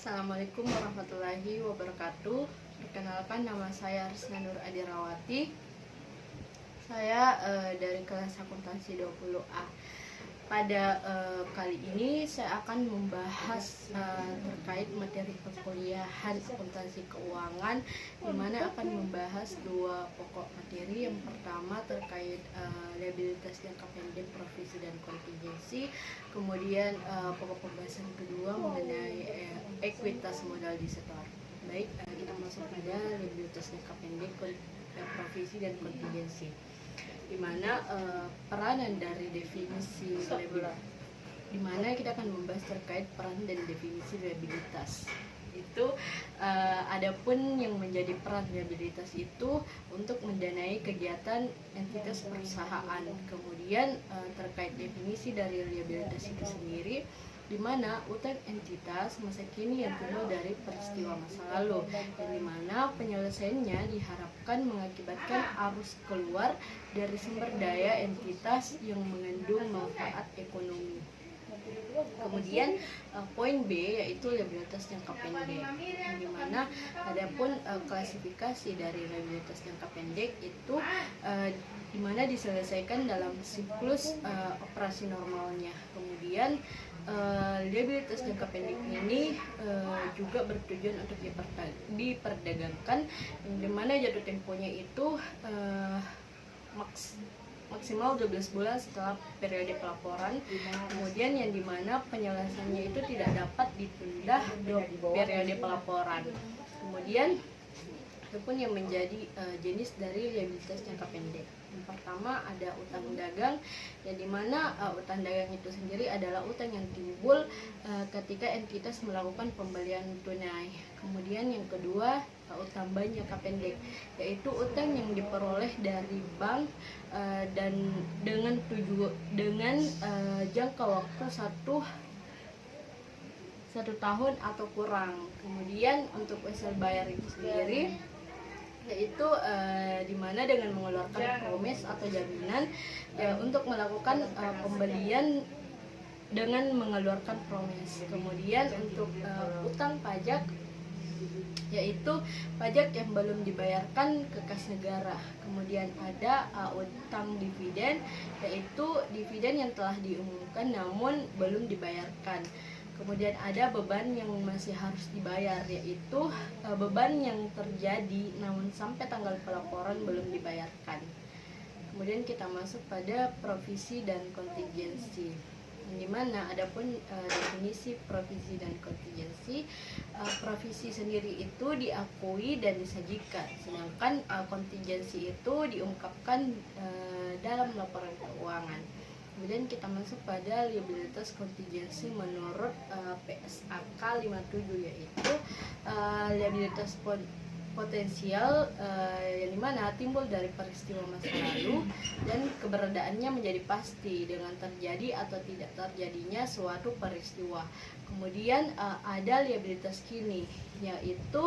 Assalamualaikum warahmatullahi wabarakatuh. Perkenalkan, nama saya Arsna Nur Adirawati. Saya dari kelas akuntansi 20A. Pada kali ini saya akan membahas terkait materi perkuliahan akuntansi keuangan, di mana akan membahas dua pokok materi. Yang pertama terkait liabilitas jangka pendek, provisi dan kontingensi. Kemudian pokok pembahasan kedua mengenai ekuitas modal di setor. Baik, kita masuk pada liabilitas jangka pendek, provisi dan kontingensi, di mana peranan dari definisi di mana kita akan membahas terkait peran dan definisi liabilitas. Itu adapun yang menjadi peran liabilitas itu untuk mendanai kegiatan entitas perusahaan. Kemudian terkait definisi dari liabilitas itu sendiri, di mana utang entitas masa kini yang timbul dari peristiwa masa lalu, dan di mana penyelesaiannya diharapkan mengakibatkan arus keluar dari sumber daya entitas yang mengandung manfaat ekonomi. Kemudian poin B yaitu liabilitas jangka pendek, di mana adapun klasifikasi dari liabilitas jangka pendek itu di mana diselesaikan dalam siklus operasi normalnya. Kemudian liabilitas jangka pendek ini juga bertujuan untuk diperdagangkan, di mana jatuh temponya itu maksimal 12 bulan setelah periode pelaporan. Kemudian yang dimana penyelesaiannya itu tidak dapat ditunda periode pelaporan. Kemudian ataupun yang menjadi jenis dari liabilitas jangka pendek. Yang pertama ada utang dagang, yang dimana utang dagang itu sendiri adalah utang yang timbul ketika entitas melakukan pembelian tunai. Kemudian yang kedua utang bank jangka pendek, yaitu utang yang diperoleh dari bank dan dengan jangka waktu satu tahun atau kurang. Kemudian untuk wesel bayar itu sendiri yaitu dimana dengan mengeluarkan promise atau jaminan untuk melakukan pembelian dengan mengeluarkan promise. Kemudian untuk utang pajak yaitu pajak yang belum dibayarkan ke kas negara. Kemudian ada utang dividen, yaitu dividen yang telah diumumkan namun belum dibayarkan. Kemudian ada beban yang masih harus dibayar, yaitu beban yang terjadi namun sampai tanggal pelaporan belum dibayarkan. Kemudian kita masuk pada provisi dan kontingensi, di mana adapun definisi provisi dan kontingensi, provisi sendiri itu diakui dan disajikan, sedangkan kontingensi itu diungkapkan dalam laporan keuangan. Kemudian kita masuk pada liabilitas kontingensi menurut PSAK 57, yaitu liabilitas potensial yang dimana timbul dari peristiwa masa lalu dan keberadaannya menjadi pasti dengan terjadi atau tidak terjadinya suatu peristiwa. Kemudian ada liabilitas kini, yaitu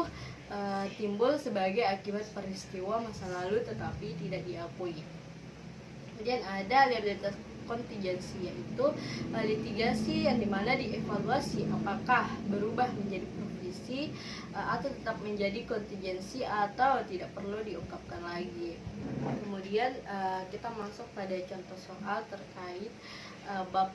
timbul sebagai akibat peristiwa masa lalu tetapi tidak diakui. Kemudian ada liabilitas kontingensi, yaitu litigasi yang dimana dievaluasi apakah berubah menjadi provisi atau tetap menjadi kontingensi atau tidak perlu diungkapkan lagi. Kemudian kita masuk pada contoh soal terkait bab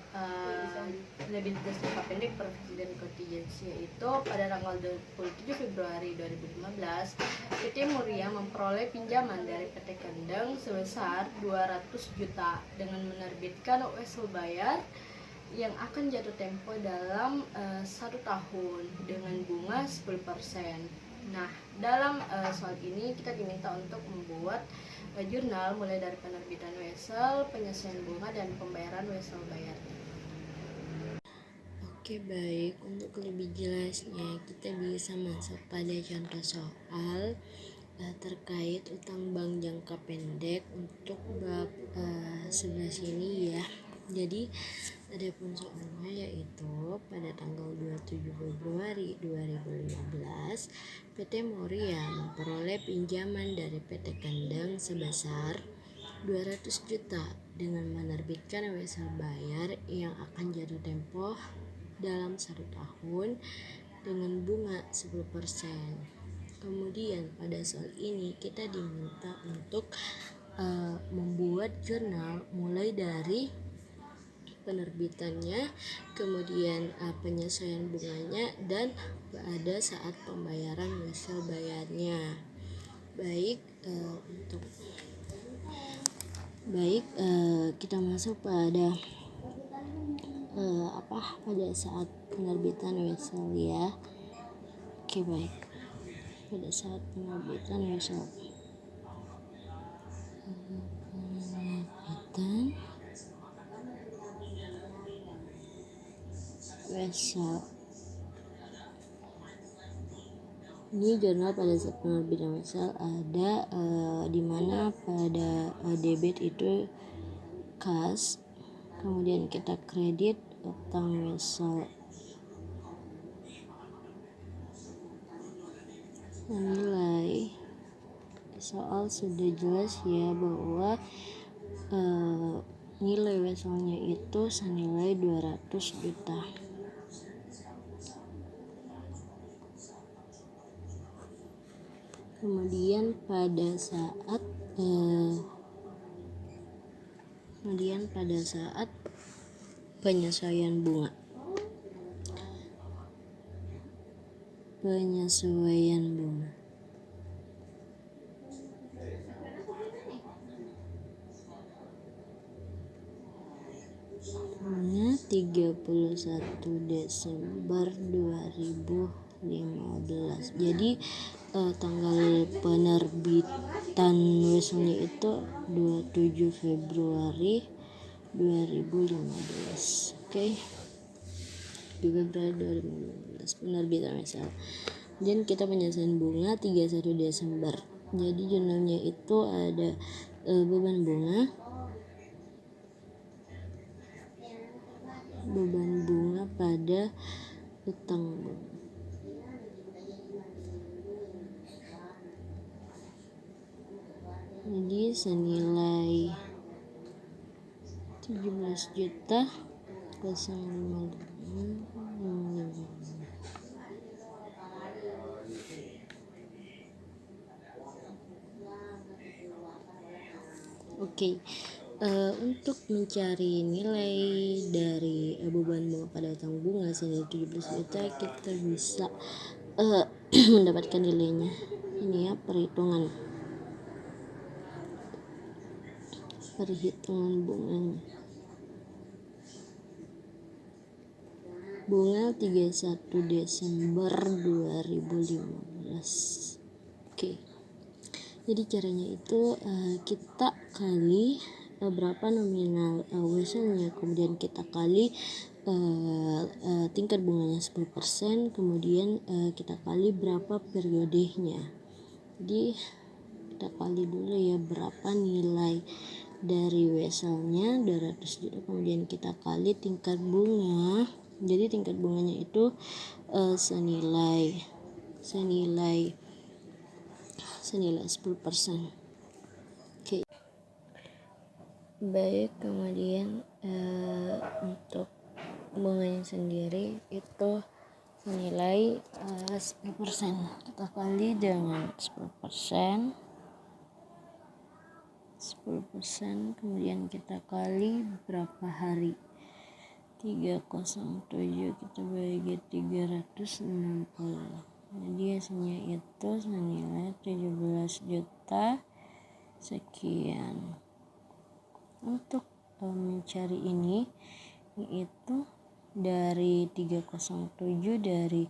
liabilitas jangka pendek, provisi dan kontingensi, yaitu pada tanggal 27 Februari 2015 PT Muria memperoleh pinjaman dari PT Kendeng sebesar 200 juta dengan menerbitkan wesel bayar yang akan jatuh tempo dalam 1 tahun dengan bunga 10%. Nah, dalam soal ini kita diminta untuk membuat jurnal mulai dari penerbitan wesel, penyelesaian bunga, dan pembayaran wesel bayar. Oke, baik. Untuk lebih jelasnya kita bisa masuk pada contoh soal terkait utang bank jangka pendek untuk bab sebelah sini ya. Jadi adapun soalnya yaitu pada tanggal 27 Februari 2015 PT Muria memperoleh pinjaman dari PT Kendeng sebesar 200 juta dengan menerbitkan wesel bayar yang akan jatuh tempo dalam 1 tahun dengan bunga 10%. Kemudian pada saat ini kita diminta untuk membuat jurnal mulai dari penerbitannya, kemudian penyesuaian bunganya, dan pada saat pembayaran wesel bayarnya. Kita masuk pada pada saat penerbitan wesel ya. Oke, baik. Pada saat penerbitan wesel ini jurnal pada saat penerbitan wesel ada di mana pada debit itu kas, kemudian kita kredit utang wesel nilai. Soal sudah jelas ya bahwa nilai weselnya itu senilai 200 juta. Kemudian pada saat penyesuaian bunga. Bunga 31 Desember 2015. Jadi tanggal penerbitan weselnya itu 27 Februari 2015. Oke. Februari 2015 penerbitan wesel. Dan kita penyelesaian bunga 31 Desember. Jadi jurnalnya itu ada beban bunga pada utang bunga. Jadi senilai 17 juta 055. Oke. Untuk mencari nilai dari beban bunga pada utang bunga senilai 17 juta, kita bisa mendapatkan nilainya. Ini ya perhitungan bunganya. Bunga 31 Desember 2015. Oke. Jadi caranya itu kita kali berapa nominal weselnya, kemudian kita kali tingkat bunganya 10%, kemudian kita kali berapa periodenya. Jadi kita kali dulu ya berapa nilai dari weselnya 200 juta, kemudian kita kali tingkat bunga. Jadi tingkat bunganya itu senilai 10%. Oke. Baik, kemudian untuk bunganya sendiri itu senilai 10%. Kita kali dengan 10%, kemudian kita kali berapa hari, 307 kita bagi 360. Jadi hasilnya itu senilai 17 juta sekian. Untuk mencari ini yaitu dari 307 dari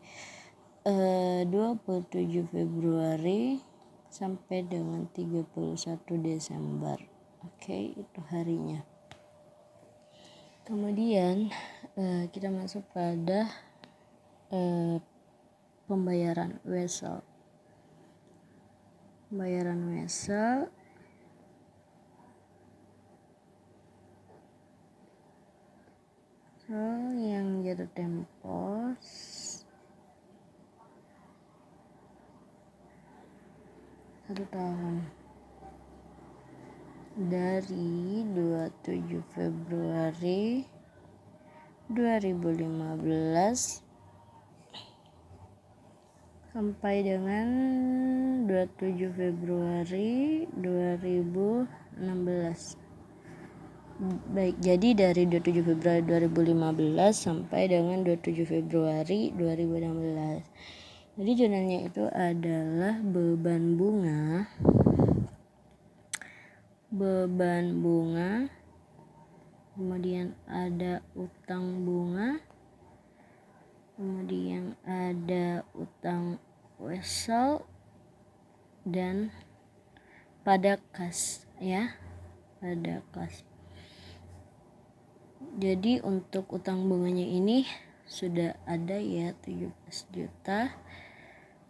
27 Februari sampai dengan 31 Desember. Oke, itu harinya. Kemudian kita masuk pada pembayaran wesel. Yang jatuh tempo 1 tahun dari 27 Februari 2015 sampai dengan 27 Februari 2016. Baik, jadi dari 27 Februari 2015 sampai dengan 27 Februari 2016. Jadi jurnalnya itu adalah beban bunga, kemudian ada utang bunga, kemudian ada utang wesel, dan pada kas ya, pada kas. Jadi untuk utang bunganya ini sudah ada ya, 17 juta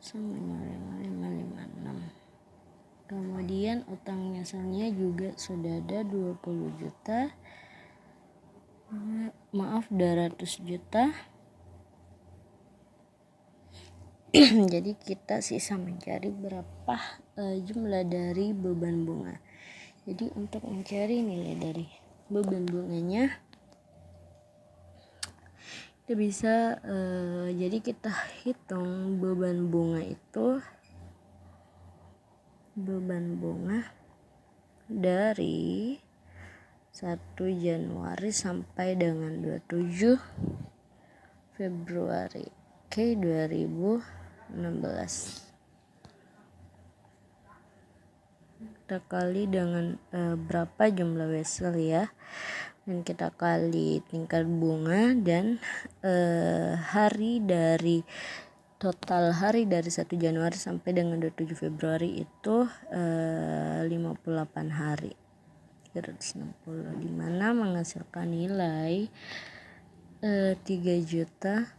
55556. Kemudian utang nyeselnya juga sudah ada 20 juta. 200 juta. Jadi kita sisa mencari berapa jumlah dari beban bunga. Jadi untuk mencari nilai dari beban bunganya, kita bisa jadi kita hitung beban bunga itu, beban bunga dari 1 Januari sampai dengan 27 Februari 2016. Kita kali dengan berapa jumlah wesel ya, dan kita kali tingkat bunga dan total hari dari 1 Januari sampai dengan 27 Februari itu 58 hari 360, dimana menghasilkan nilai 3 juta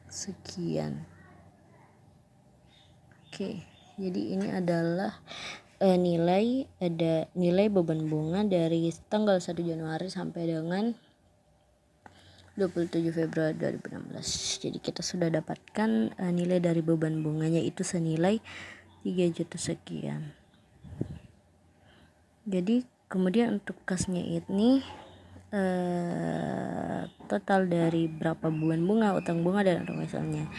sekian. Oke, jadi ini adalah nilai beban bunga dari tanggal 1 Januari sampai dengan 27 Februari 2016. Jadi kita sudah dapatkan nilai dari beban bunganya itu senilai 3 juta sekian. Jadi kemudian untuk kasnya ini total dari berapa bulan bunga, utang bunga, dan utang weselnya.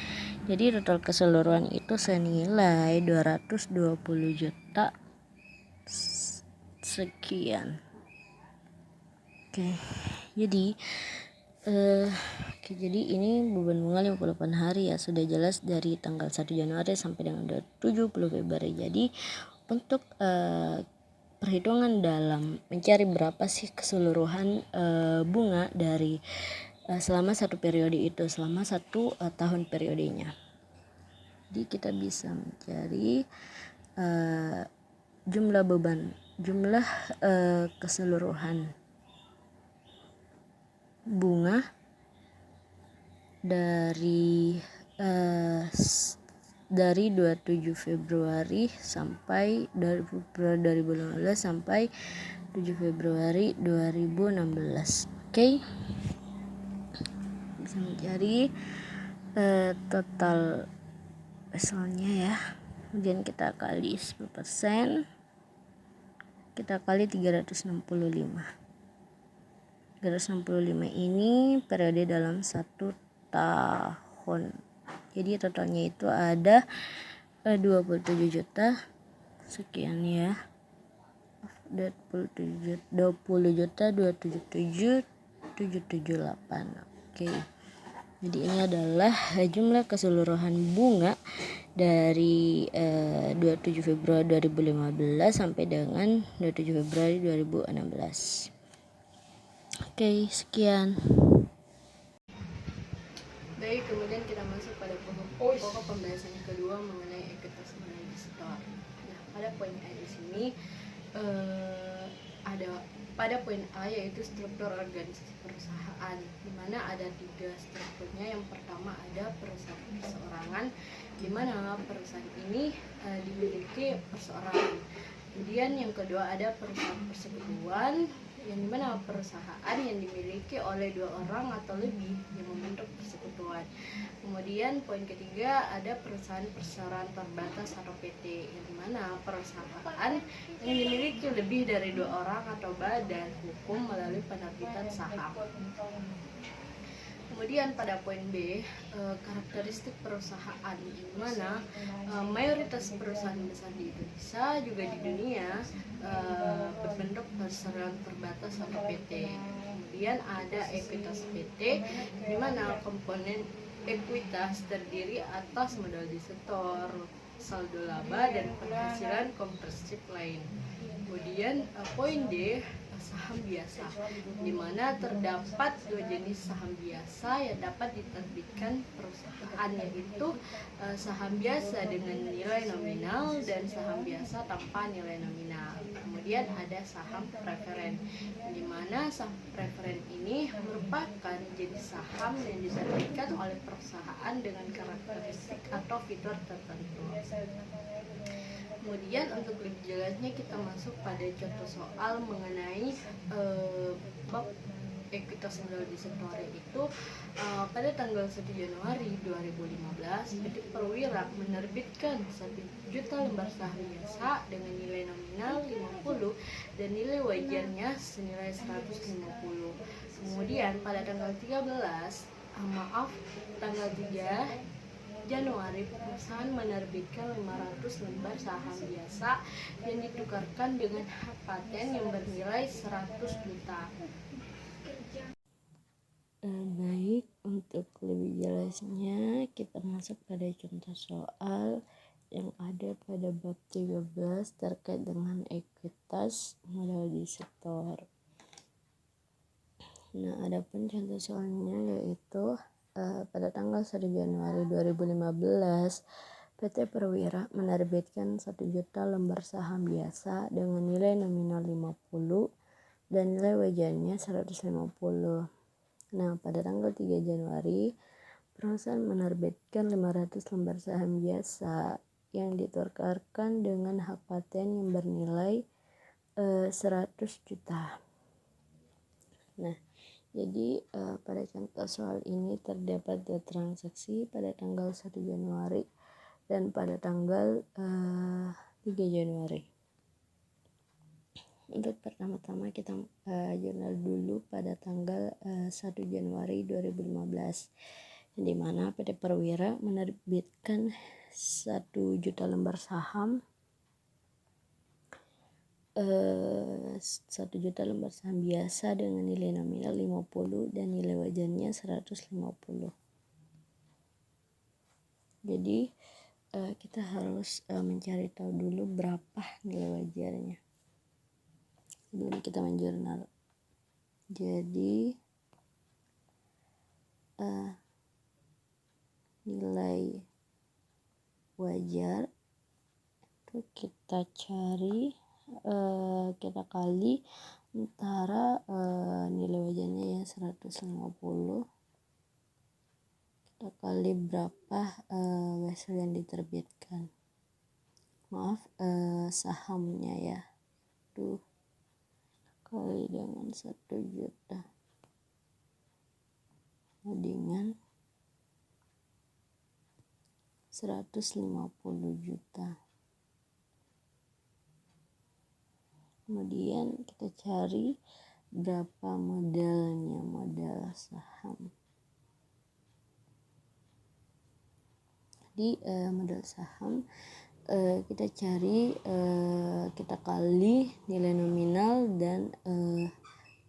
Jadi total keseluruhan itu senilai 220 juta sekian. Jadi ini beban bunga 58 hari ya, sudah jelas dari tanggal 1 Januari sampai dengan 70 Februari. Jadi untuk perhitungan dalam mencari berapa sih keseluruhan bunga dari selama satu periode itu, selama 1 tahun periodenya. Jadi kita bisa mencari jumlah keseluruhan bunga dari 27 Februari sampai dari Februari 2015 sampai 7 Februari 2016. Bisa mencari total weselnya ya. Kemudian kita kali 10%, kita kali 365 ini periode dalam 1 tahun. Jadi totalnya itu ada 27 juta sekian ya, 20 juta 277.778. Jadi ini adalah jumlah keseluruhan bunga dari 27 Februari 2015 sampai dengan 27 Februari 2016. Sekian. Baik, kemudian kita masuk pada pokok pembahasan yang kedua mengenai ekuitas investor. Nah, pada poin A di sini ada pada poin A yaitu struktur organisasi perusahaan, di mana ada 3 strukturnya. Yang pertama ada perusahaan perseorangan, di mana perusahaan ini dimiliki perseorangan. Kemudian yang kedua ada perusahaan persekutuan, yang dimana perusahaan yang dimiliki oleh 2 orang atau lebih yang membentuk persekutuan. Kemudian poin ketiga ada perusahaan perseroan terbatas atau PT, yang dimana perusahaan yang dimiliki lebih dari 2 orang atau badan hukum melalui penerbitan saham. Kemudian pada poin B, karakteristik perusahaan, di mana mayoritas perusahaan besar di Indonesia juga di dunia berbentuk perseroan terbatas atau PT. Kemudian ada ekuitas PT, di mana komponen ekuitas terdiri atas modal disetor, saldo laba, dan penghasilan kompresif lain. Kemudian poin D, saham biasa, di mana terdapat dua jenis saham biasa yang dapat diterbitkan perusahaan, yaitu saham biasa dengan nilai nominal dan saham biasa tanpa nilai nominal. Kemudian ada saham preferen, di mana saham preferen ini merupakan jenis saham yang diterbitkan oleh perusahaan dengan karakteristik atau fitur tertentu. Kemudian untuk lebih jelasnya kita masuk pada contoh soal mengenai bab ekuitas modal disetor, itu pada tanggal 1 Januari 2015 PT Perwira menerbitkan 1 juta lembar saham biasa dengan nilai nominal 50 dan nilai wajarnya senilai 150. Kemudian pada tanggal 3 Januari perusahaan menerbitkan 500 lembar saham biasa yang ditukarkan dengan hak paten yang bernilai 100 juta. Baik, untuk lebih jelasnya kita masuk pada contoh soal yang ada pada bab 13 terkait dengan ekuitas modal disetor. Nah, adapun contoh soalnya yaitu pada tanggal 1 Januari 2015 PT Perwira menerbitkan 1 juta lembar saham biasa dengan nilai nominal 50 dan nilai wajarnya 150. Nah, pada tanggal 3 Januari perusahaan menerbitkan 500 lembar saham biasa yang ditukarkan dengan hak paten yang bernilai 100 juta. Nah, jadi pada contoh soal ini terdapat dua transaksi pada tanggal 1 Januari dan pada tanggal 3 Januari. Untuk pertama-tama kita jurnal dulu pada tanggal 1 Januari 2015, di mana PT Perwira menerbitkan 1 juta lembar saham 1 juta lembar saham biasa dengan nilai nominal 50 dan nilai wajarnya 150. Jadi kita harus mencari tahu dulu berapa nilai wajarnya sebelum kita menjurnal. Jadi nilai wajar itu kita cari, kita kali antara nilai wajarnya yang 150, kita kali berapa wesel yang diterbitkan, sahamnya ya, itu kali dengan 1 juta dengan 150 juta. Kemudian kita cari berapa modalnya, modal saham. Jadi modal saham kita cari, kita kali nilai nominal dan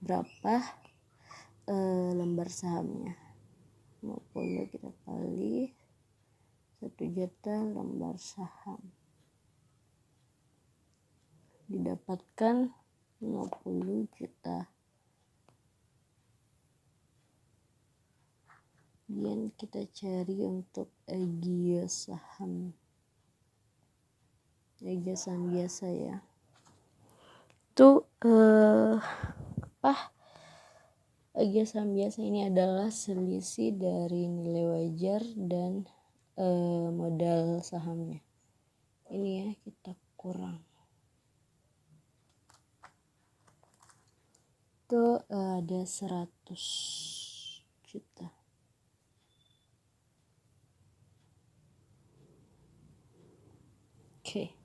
berapa lembar sahamnya. 50 kita kali 1 juta lembar saham, didapatkan 50 juta. Kemudian kita cari untuk EGIA saham biasa ya. Itu EGIA saham biasa ini adalah selisih dari nilai wajar dan modal sahamnya. Ini ya, kita kurang. Itu ada 100 juta. Oke.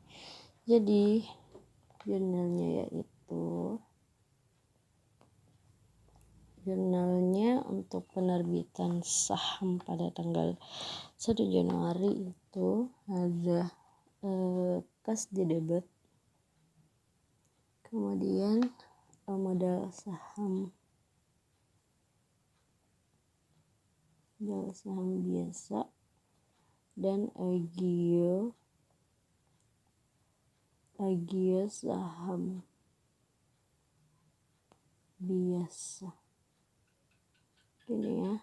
Jadi jurnalnya yaitu jurnalnya untuk penerbitan saham pada tanggal 1 Januari itu ada kas di debit, kemudian modal saham biasa, dan agio saham biasa. Ini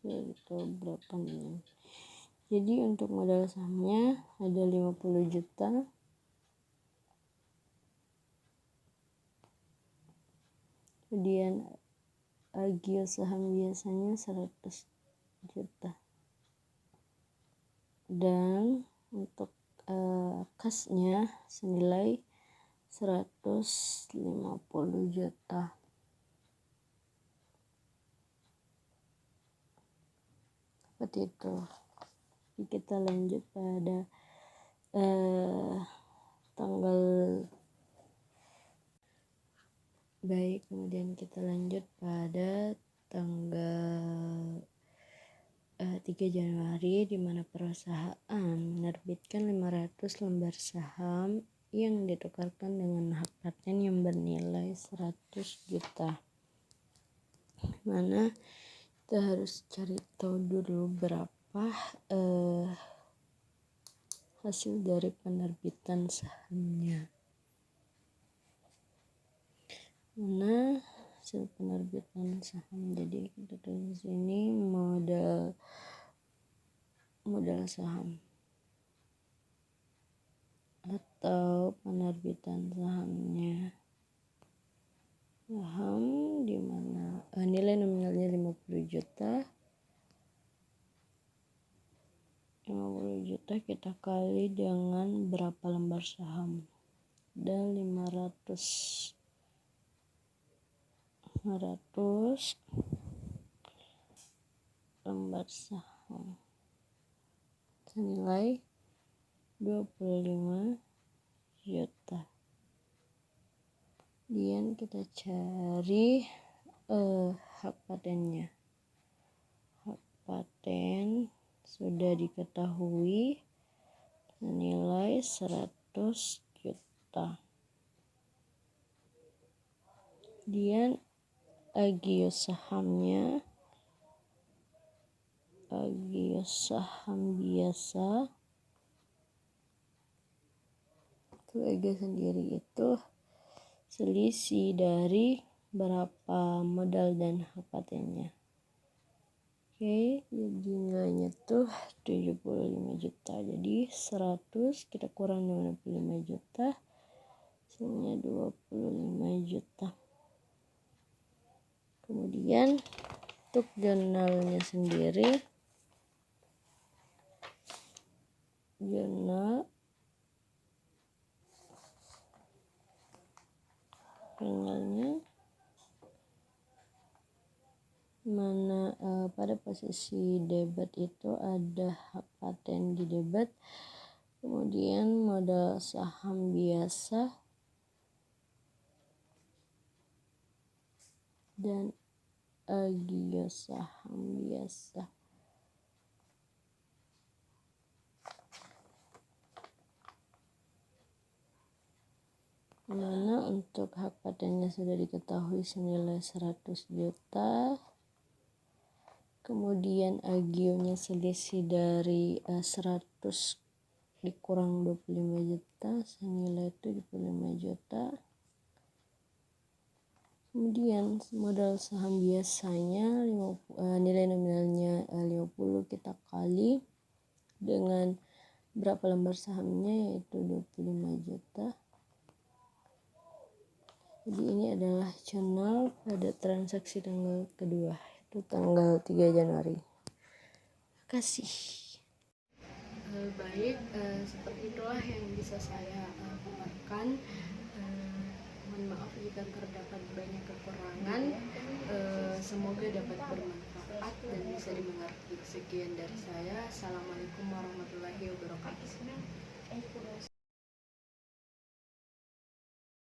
ya, itu berapa nih? Jadi untuk modal sahamnya ada 50 juta, kemudian agio saham biasanya 100 juta, dan untuk kasnya senilai 150 juta. Seperti itu. Jadi kita lanjut pada kemudian kita lanjut pada tanggal 3 Januari, di mana perusahaan menerbitkan 500 lembar saham yang ditukarkan dengan hak paten yang bernilai 100 juta. Mana kita harus cari tahu dulu berapa hasil dari penerbitan sahamnya. Mana hasil penerbitan saham? Jadi kita tulis sini modal saham atau penerbitan sahamnya. Saham di mana nilai nominalnya 50 juta. 50 juta kita kali dengan berapa lembar saham? Ada 500 lembar saham senilai 25 juta. Kemudian kita cari hak patennya. Hak paten sudah diketahui senilai 100 juta. Kemudian agio saham biasa, itu agio sendiri itu selisih dari berapa modal dan hak patennya. Oke, jadi nilainya tuh 75 juta. Jadi 100 kita kurang 25 juta, hasilnya 25 juta. Kemudian untuk jurnalnya sendiri, jurnalnya mana pada posisi debit itu ada hak paten di debit, kemudian modal saham biasa dan agio saham biasa. Mana untuk hak patennya sudah diketahui senilai 100 juta. Kemudian agionya selisih dari 100 dikurang 25 juta senilai 75 juta. Kemudian modal saham biasanya nilai nominalnya 50, kita kali dengan berapa lembar sahamnya, yaitu 25 juta. Jadi ini adalah jurnal pada transaksi tanggal kedua, itu tanggal 3 Januari. Terima kasih. Baik, seperti itulah yang bisa saya paparkan. Mohon maaf jika terdapat banyak kekurangan. Semoga dapat bermanfaat dan bisa dimengerti. Sekian dari saya. Assalamualaikum warahmatullahi wabarakatuh.